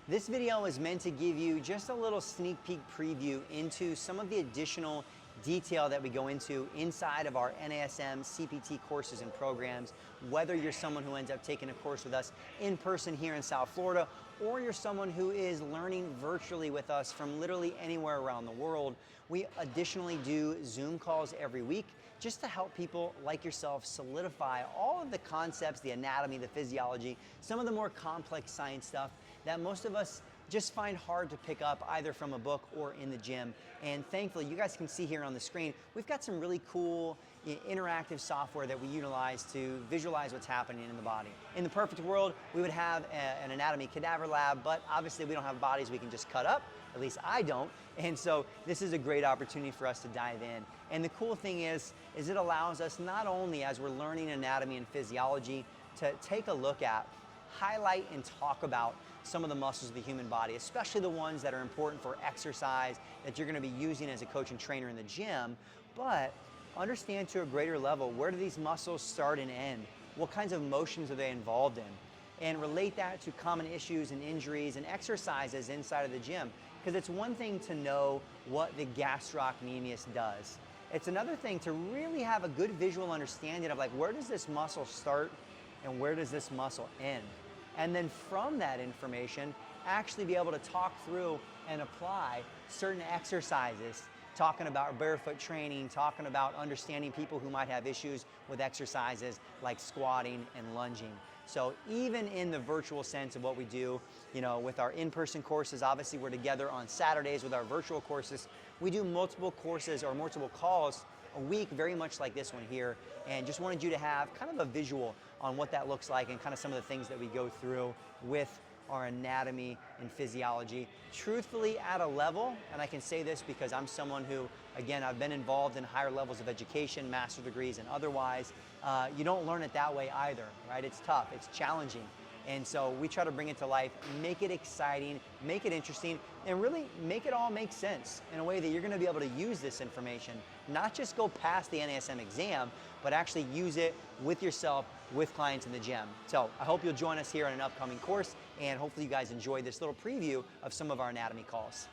This video is meant to give you just a little sneak peek preview into some of the additional detail that we go into inside of our NASM-CPT courses and programs, whether you're someone who ends up taking a course with us in person here in South Florida, or you're someone who is learning virtually with us from literally anywhere around the world. We additionally do Zoom calls every week just to help people like yourself solidify all of the concepts, the anatomy, the physiology, some of the more complex science stuff that most of us just find hard to pick up either from a book or in the gym. And thankfully, you guys can see here on the screen, we've got some really cool interactive software that we utilize to visualize what's happening in the body. In the perfect world, we would have an anatomy cadaver lab, but obviously we don't have bodies we can just cut up. At least I don't. And so this is a great opportunity for us to dive in. And the cool thing is it allows us not only as we're learning anatomy and physiology to take a look at, highlight and talk about some of the muscles of the human body, especially the ones that are important for exercise that you're going to be using as a coach and trainer in the gym, but understand to a greater level, where do these muscles start and end? What kinds of motions are they involved in? And relate that to common issues and injuries and exercises inside of the gym. Because it's one thing to know what the gastrocnemius does. It's another thing to really have a good visual understanding of, like, where does this muscle start and where does this muscle end? And then from that information, actually be able to talk through and apply certain exercises, talking about barefoot training, talking about understanding people who might have issues with exercises like squatting and lunging. So even in the virtual sense of what we do, with our in-person courses, obviously we're together on Saturdays with our virtual courses. We do multiple courses or multiple calls a week, very much like this one here, and just wanted you to have kind of a visual on what that looks like and kind of some of the things that we go through with our anatomy and physiology. Truthfully, at a level, and I can say this because I'm someone who, again, I've been involved in higher levels of education, master's degrees and otherwise, you don't learn it that way either, right? It's tough, it's challenging. And so we try to bring it to life, make it exciting, make it interesting, and really make it all make sense in a way that you're gonna be able to use this information, not just go past the NASM exam, but actually use it with yourself, with clients in the gym. So I hope you'll join us here on an upcoming course, and hopefully you guys enjoy this little preview of some of our anatomy calls.